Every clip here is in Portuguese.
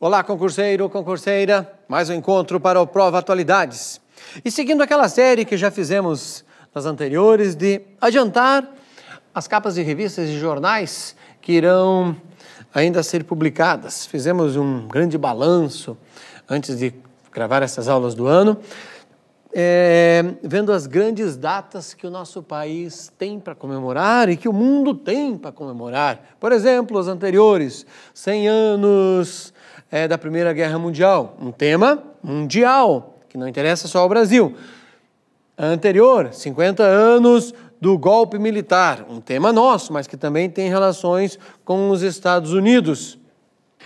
Olá, concurseiro, concurseira, mais um encontro para o Prova Atualidades. E seguindo aquela série que já fizemos nas anteriores de adiantar as capas de revistas e jornais que irão ainda ser publicadas. Fizemos um grande balanço antes de gravar essas aulas do ano, vendo as grandes datas que o nosso país tem para comemorar e que o mundo tem para comemorar. Por exemplo, os anteriores, 100 anos da Primeira Guerra Mundial, um tema mundial, que não interessa só ao Brasil. A anterior, 50 anos do golpe militar, um tema nosso, mas que também tem relações com os Estados Unidos.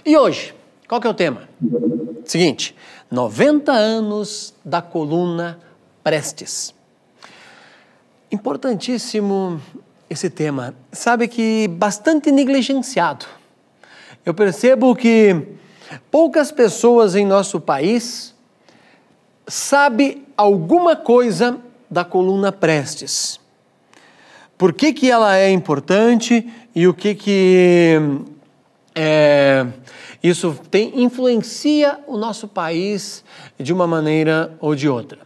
E hoje, qual que é o tema? Seguinte, 90 anos da coluna Prestes. Importantíssimo esse tema. Sabe que bastante negligenciado. Eu percebo que poucas pessoas em nosso país sabem alguma coisa da coluna Prestes. Por que ela é importante e o que isso influencia o nosso país de uma maneira ou de outra.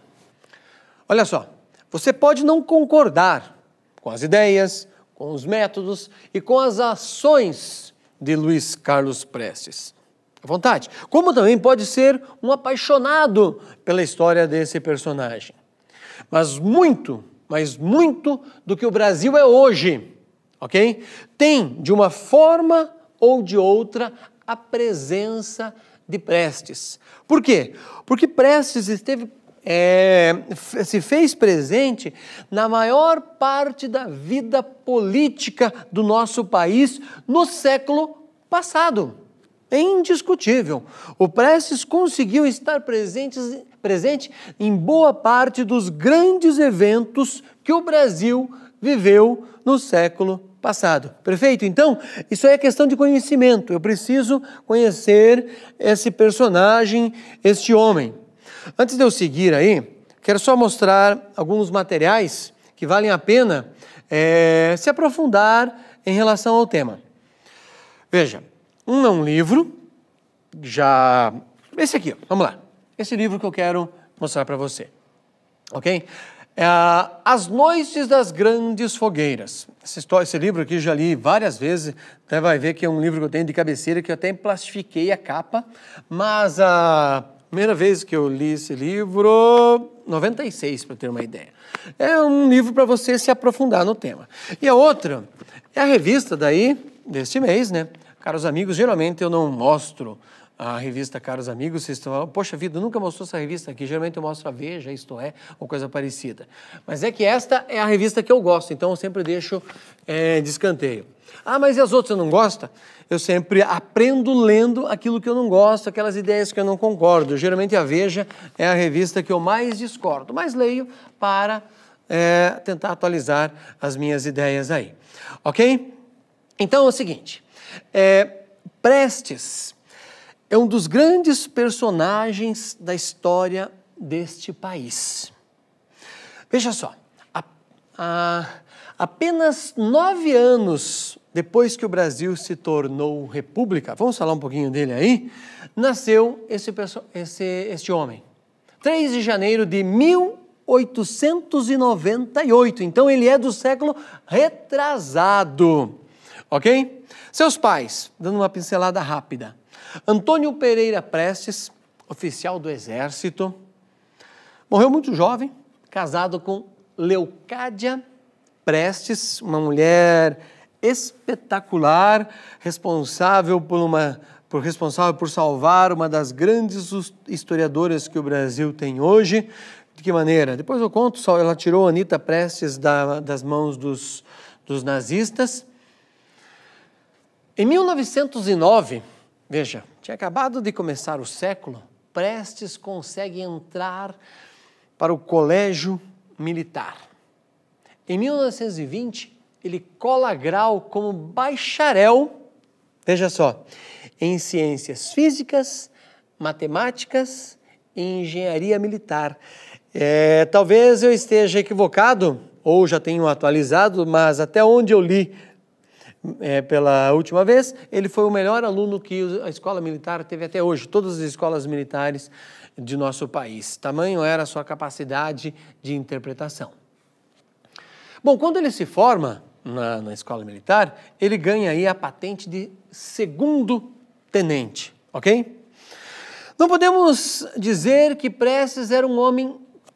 Olha só, você pode não concordar com as ideias, com os métodos e com as ações de Luiz Carlos Prestes. À vontade. Como também pode ser um apaixonado pela história desse personagem. Mas muito do que o Brasil é hoje, ok? Tem, de uma forma ou de outra, a presença de Prestes. Por quê? Porque Prestes se fez presente na maior parte da vida política do nosso país no século passado. É indiscutível. O Prestes conseguiu estar presente em boa parte dos grandes eventos que o Brasil viveu no século passado. Perfeito? Então, isso é questão de conhecimento. Eu preciso conhecer esse personagem, este homem. Antes de eu seguir aí, quero só mostrar alguns materiais que valem a pena se aprofundar em relação ao tema. Veja, é um livro, esse aqui, vamos lá. Esse livro que eu quero mostrar para você, ok? As Noites das Grandes Fogueiras. Esse livro aqui eu já li várias vezes, até vai ver que é um livro que eu tenho de cabeceira, que eu até plastifiquei a capa, mas a primeira vez que eu li esse livro, 96, para ter uma ideia. É um livro para você se aprofundar no tema. E a outra é a revista deste mês, né? Caros amigos, geralmente eu não mostro a revista Caros Amigos, vocês estão falando, poxa vida, nunca mostrou essa revista aqui, geralmente eu mostro a Veja, Isto É, ou coisa parecida. Mas é que esta é a revista que eu gosto, então eu sempre deixo de escanteio. Ah, mas e as outras você não gosta? Eu sempre aprendo lendo aquilo que eu não gosto, aquelas ideias que eu não concordo. Geralmente a Veja é a revista que eu mais discordo, mas leio para tentar atualizar as minhas ideias aí. Ok? Então é o seguinte, Prestes é um dos grandes personagens da história deste país. Veja só, apenas 9 anos depois que o Brasil se tornou república, vamos falar um pouquinho dele aí, nasceu este homem. 3 de janeiro de 1898, então ele é do século retrasado, ok? Seus pais, dando uma pincelada rápida. Antônio Pereira Prestes, oficial do Exército, morreu muito jovem, casado com Leocádia Prestes, uma mulher espetacular, responsável por salvar uma das grandes historiadoras que o Brasil tem hoje. De que maneira? Depois eu conto, ela tirou a Anita Prestes das mãos dos nazistas. Em 1909, veja, tinha acabado de começar o século, Prestes consegue entrar para o colégio militar. Em 1920, ele cola grau como bacharel, veja só, em ciências físicas, matemáticas e engenharia militar. Talvez eu esteja equivocado, ou já tenho atualizado, mas até onde eu li pela última vez, ele foi o melhor aluno que a escola militar teve até hoje, todas as escolas militares de nosso país. Tamanho era a sua capacidade de interpretação. Bom, quando ele se forma na escola militar, ele ganha aí a patente de segundo tenente, ok? Não podemos dizer que Prestes era um homem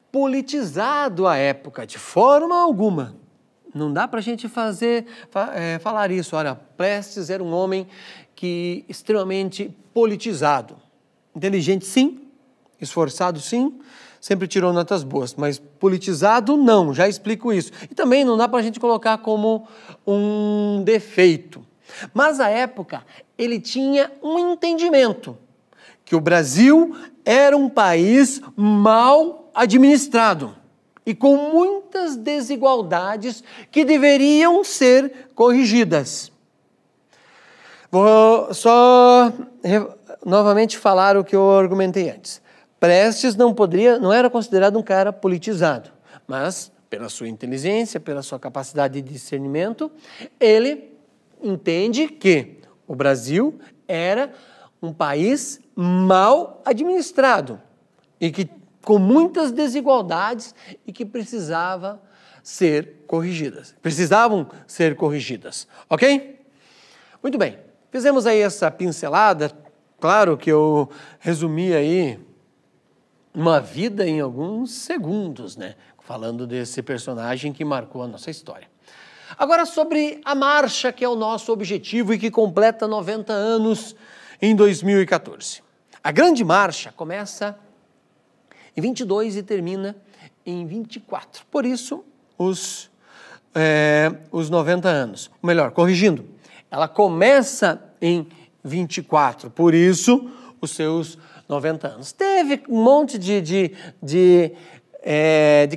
politizado à época, de forma alguma. Não dá para a gente falar isso. Olha, Prestes era um homem extremamente politizado. Inteligente, sim. Esforçado, sim. Sempre tirou notas boas, mas politizado, não. Já explico isso. E também não dá para a gente colocar como um defeito. Mas, à época, ele tinha um entendimento que o Brasil era um país mal administrado e com muitas desigualdades que deveriam ser corrigidas. Vou só novamente falar o que eu argumentei antes. Prestes não era considerado um cara politizado, mas pela sua inteligência, pela sua capacidade de discernimento, ele entende que o Brasil era um país mal administrado e que com muitas desigualdades e que precisavam ser corrigidas, ok? Muito bem, fizemos aí essa pincelada, claro que eu resumi aí uma vida em alguns segundos, né? Falando desse personagem que marcou a nossa história. Agora sobre a marcha, que é o nosso objetivo e que completa 90 anos em 2014. A grande marcha começa em 22 e termina em 24. Por isso, os 90 anos. Ou melhor, corrigindo, ela começa em 24. Por isso, os seus 90 anos. Teve um monte de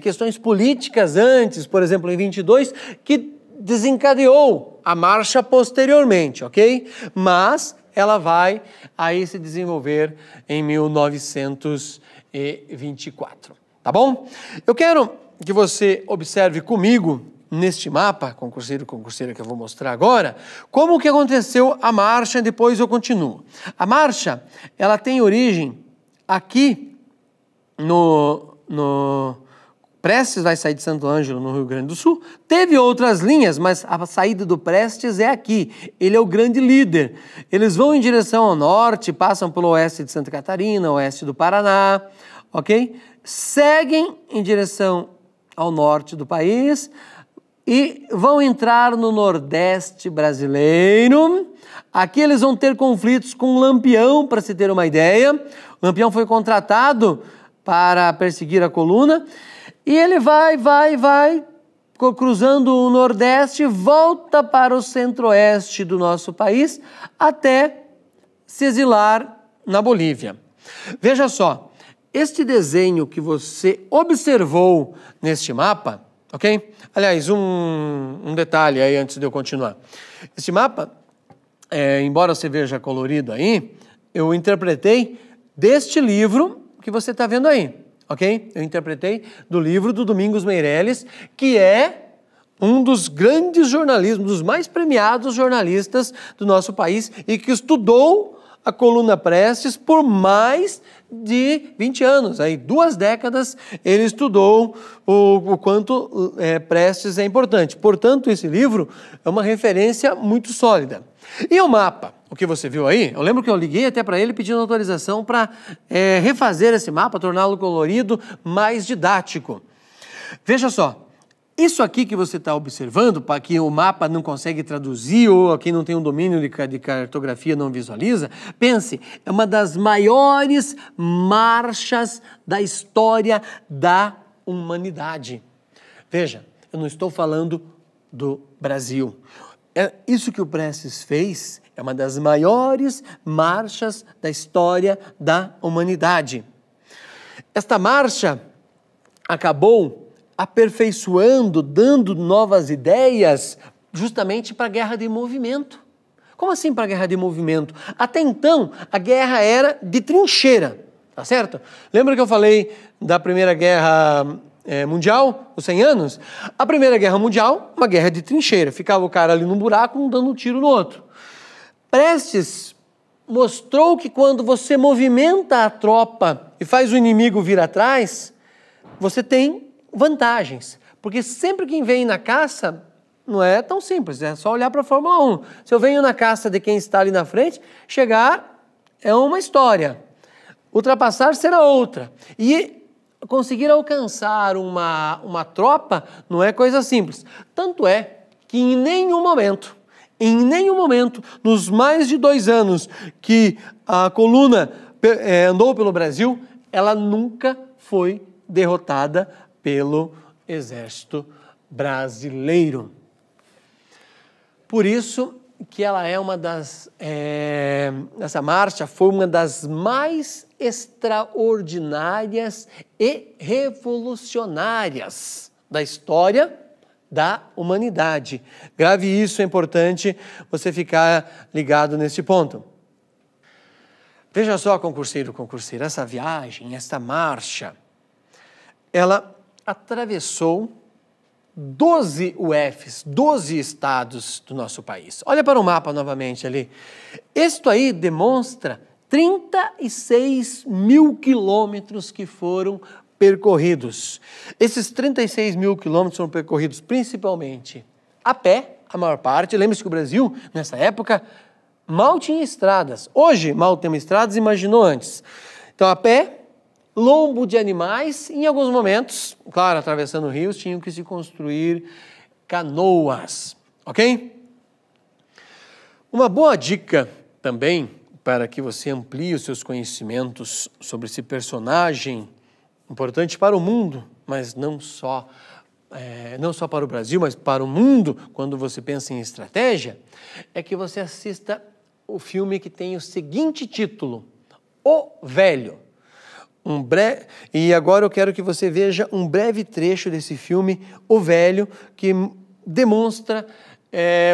questões políticas antes, por exemplo, em 22, que desencadeou a marcha posteriormente, ok? Mas ela vai aí se desenvolver em 1924, tá bom? Eu quero que você observe comigo neste mapa, concurseiro e concurseira que eu vou mostrar agora, como que aconteceu a marcha, depois eu continuo. A marcha, ela tem origem aqui no Prestes vai sair de Santo Ângelo, no Rio Grande do Sul. Teve outras linhas, mas a saída do Prestes é aqui. Ele é o grande líder. Eles vão em direção ao norte, passam pelo oeste de Santa Catarina, oeste do Paraná, ok? Seguem em direção ao norte do país e vão entrar no nordeste brasileiro. Aqui eles vão ter conflitos com Lampião, para se ter uma ideia. Lampião foi contratado para perseguir a coluna. E ele vai, cruzando o Nordeste, volta para o Centro-Oeste do nosso país, até se exilar na Bolívia. Veja só, este desenho que você observou neste mapa, ok? Aliás, um detalhe aí antes de eu continuar. Este mapa, embora você veja colorido aí, eu interpretei deste livro que você está vendo aí. Ok? Eu interpretei do livro do Domingos Meirelles, que é um dos grandes jornalistas, um dos mais premiados jornalistas do nosso país e que estudou a coluna Prestes por mais de 20 anos. Aí, 2 décadas ele estudou o quanto Prestes é importante. Portanto, esse livro é uma referência muito sólida. E o mapa? O que você viu aí, eu lembro que eu liguei até para ele pedindo autorização para refazer esse mapa, torná-lo colorido, mais didático. Veja só, isso aqui que você está observando, para que o mapa não consegue traduzir ou quem não tem um domínio de cartografia não visualiza, pense, é uma das maiores marchas da história da humanidade. Veja, eu não estou falando do Brasil. Isso que o Prestes fez é uma das maiores marchas da história da humanidade. Esta marcha acabou aperfeiçoando, dando novas ideias justamente para a guerra de movimento. Como assim para a guerra de movimento? Até então, a guerra era de trincheira, tá certo? Lembra que eu falei da Primeira Guerra Mundial, os 100 anos, a Primeira Guerra Mundial, uma guerra de trincheira. Ficava o cara ali num buraco, um dando um tiro no outro. Prestes mostrou que quando você movimenta a tropa e faz o inimigo vir atrás, você tem vantagens. Porque sempre quem vem na caça não é tão simples, é só olhar para a Fórmula 1. Se eu venho na caça de quem está ali na frente, chegar é uma história. Ultrapassar será outra. E conseguir alcançar uma tropa não é coisa simples. Tanto é que em nenhum momento, nos mais de 2 anos que a coluna andou pelo Brasil, ela nunca foi derrotada pelo exército brasileiro. Por isso que ela é essa marcha foi uma das mais extraordinárias e revolucionárias da história da humanidade. Grave isso, é importante você ficar ligado nesse ponto. Veja só, concurseiro, concurseira, essa viagem, essa marcha, ela atravessou 12 UFs, 12 estados do nosso país. Olha para o mapa novamente ali. Isto aí demonstra 36 mil quilômetros que foram percorridos. Esses 36 mil quilômetros foram percorridos principalmente a pé, a maior parte. Lembre-se que o Brasil, nessa época, mal tinha estradas. Hoje, mal temos estradas, imaginou antes. Então, a pé, lombo de animais, em alguns momentos, claro, atravessando rios, tinham que se construir canoas, ok? Uma boa dica também, para que você amplie os seus conhecimentos sobre esse personagem importante para o mundo, mas não só para o Brasil, mas para o mundo, quando você pensa em estratégia, é que você assista o filme que tem o seguinte título, O Velho. E agora eu quero que você veja um breve trecho desse filme, O Velho, que demonstra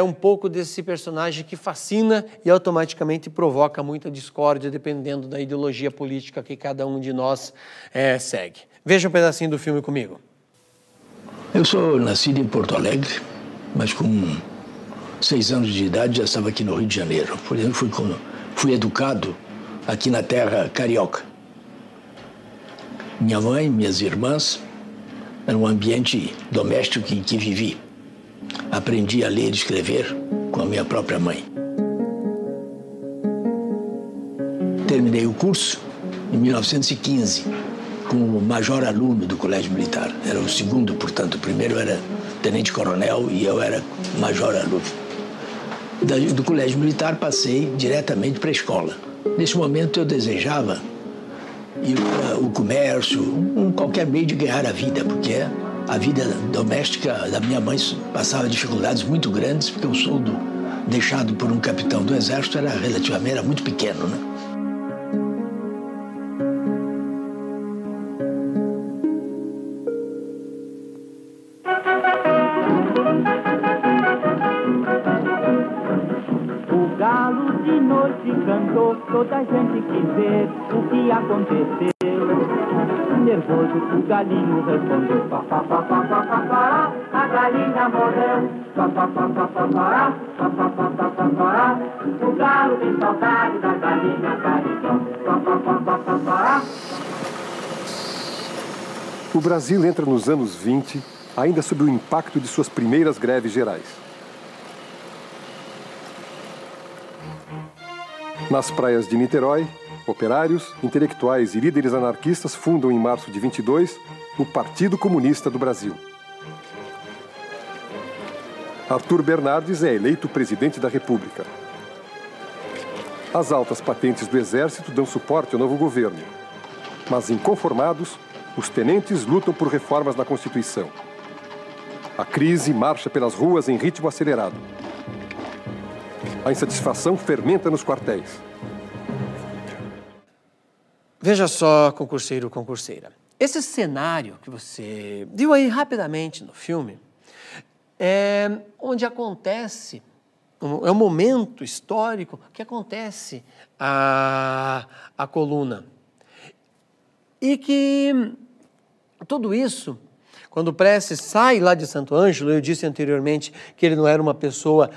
um pouco desse personagem que fascina e automaticamente provoca muita discórdia, dependendo da ideologia política que cada um de nós segue. Veja um pedacinho do filme comigo. Eu sou nascido em Porto Alegre, mas com 6 anos de idade já estava aqui no Rio de Janeiro. Por exemplo, fui educado aqui na terra carioca. Minha mãe, minhas irmãs, era um ambiente doméstico em que vivi. Aprendi a ler e escrever com a minha própria mãe. Terminei o curso em 1915, como major aluno do Colégio Militar. Era o segundo, portanto, o primeiro era tenente-coronel e eu era major aluno. Do Colégio Militar passei diretamente para a escola. Nesse momento eu desejava ir para o comércio, qualquer meio de ganhar a vida, porque a vida doméstica da minha mãe passava dificuldades muito grandes, porque o soldo deixado por um capitão do exército era muito pequeno, né? O galo de noite cantou, toda a gente quis ver o que aconteceu. Nervoso, o galinho respondeu: pá, pá, pá, pá, pá, pá, pá, a galinha morreu. Pá, pá, pá, pá, pá, pá, pá, pá, pá, pá, pá, pá, o galo tem saudade da galinha caritão. Pá, pá, pá, pá, pá, pá. O Brasil entra nos anos 20, ainda sob o impacto de suas primeiras greves gerais. Nas praias de Niterói, operários, intelectuais e líderes anarquistas fundam em março de 22 o Partido Comunista do Brasil. Arthur Bernardes é eleito presidente da República. As altas patentes do Exército dão suporte ao novo governo, mas inconformados, os tenentes lutam por reformas na Constituição. A crise marcha pelas ruas em ritmo acelerado. A insatisfação fermenta nos quartéis. Veja só, concurseiro, concurseira. Esse cenário que você viu aí rapidamente no filme é onde acontece, é um momento histórico que acontece a coluna. E que tudo isso Quando Prestes sai lá de Santo Ângelo, eu disse anteriormente que ele não era uma pessoa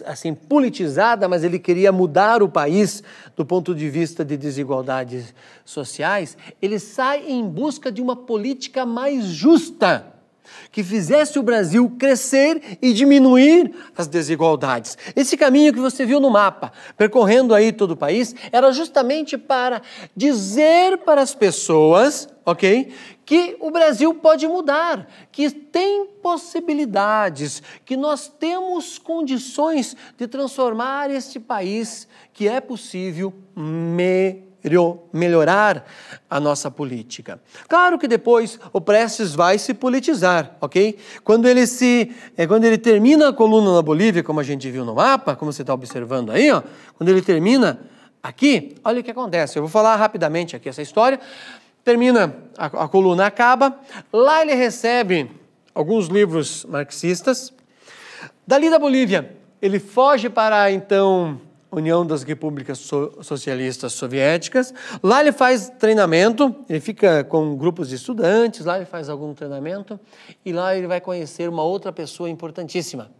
assim politizada, mas ele queria mudar o país do ponto de vista de desigualdades sociais. Ele sai em busca de uma política mais justa, que fizesse o Brasil crescer e diminuir as desigualdades. Esse caminho que você viu no mapa, percorrendo aí todo o país, era justamente para dizer para as pessoas, ok, que o Brasil pode mudar, que tem possibilidades, que nós temos condições de transformar este país, que é possível melhorar a nossa política. Claro que depois o Prestes vai se politizar, ok? Quando ele termina a coluna na Bolívia, como a gente viu no mapa, como você está observando aí, ó, quando ele termina aqui, olha o que acontece. Eu vou falar rapidamente aqui essa história. Termina, a coluna acaba, lá ele recebe alguns livros marxistas. Dali da Bolívia, ele foge para, então, União das Repúblicas Socialistas Soviéticas. Lá ele faz treinamento, ele fica com grupos de estudantes, lá ele faz algum treinamento, e lá ele vai conhecer uma outra pessoa importantíssima,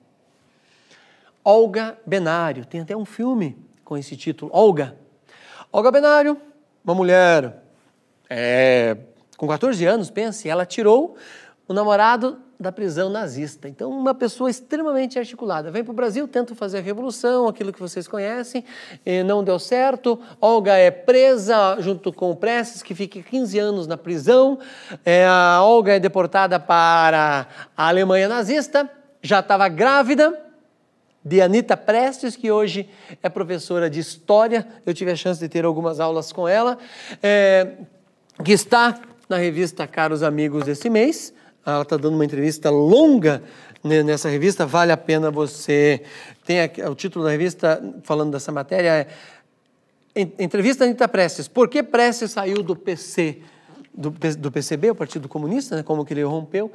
Olga Benário. Tem até um filme com esse título, Olga. Olga Benário, uma mulher com 14 anos, pense, ela tirou o namorado da prisão nazista. Então, uma pessoa extremamente articulada. Vem para o Brasil, tenta fazer a revolução, aquilo que vocês conhecem, não deu certo. Olga é presa junto com o Prestes, que fica 15 anos na prisão. A Olga é deportada para a Alemanha nazista, já estava grávida de Anita Prestes, que hoje é professora de História. Eu tive a chance de ter algumas aulas com ela, que está na revista Caros Amigos desse mês. Ela está dando uma entrevista longa nessa revista, vale a pena você... Tem aqui, o título da revista, falando dessa matéria, é Entrevista Anita Prestes. Por que Prestes saiu do PCB, o Partido Comunista, né, como que ele rompeu?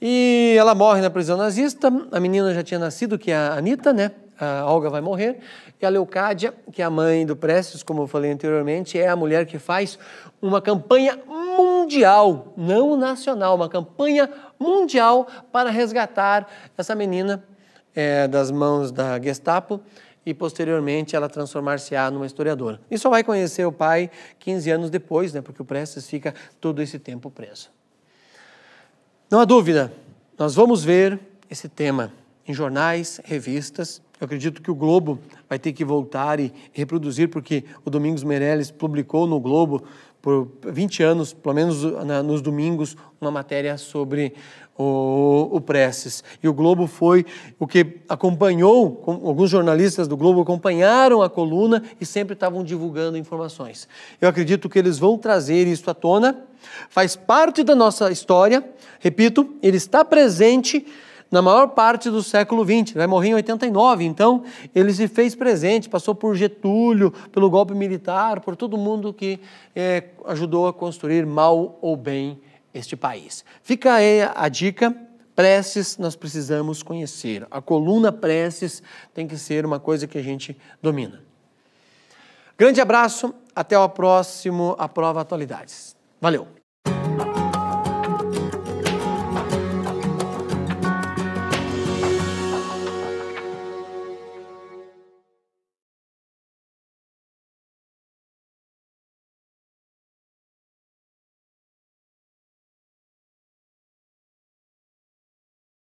E ela morre na prisão nazista. A menina já tinha nascido, que é a Anita, né? A Olga vai morrer. E a Leocádia, que é a mãe do Prestes, como eu falei anteriormente, é a mulher que faz uma campanha mundial, não nacional, uma campanha mundial para resgatar essa menina das mãos da Gestapo e, posteriormente, ela transformar-se-á numa historiadora. E só vai conhecer o pai 15 anos depois, né, porque o Prestes fica todo esse tempo preso. Não há dúvida, nós vamos ver esse tema em jornais, revistas. Eu acredito que o Globo vai ter que voltar e reproduzir, porque o Domingos Meirelles publicou no Globo por 20 anos, pelo menos nos domingos, uma matéria sobre o Prestes. E o Globo foi o que acompanhou, alguns jornalistas do Globo acompanharam a coluna e sempre estavam divulgando informações. Eu acredito que eles vão trazer isso à tona, faz parte da nossa história, repito, ele está presente na maior parte do século XX, vai morrer em 89, então ele se fez presente, passou por Getúlio, pelo golpe militar, por todo mundo que ajudou a construir mal ou bem este país. Fica aí a dica, Prestes nós precisamos conhecer, a coluna Prestes tem que ser uma coisa que a gente domina. Grande abraço, até o próximo Aprova Atualidades. Valeu!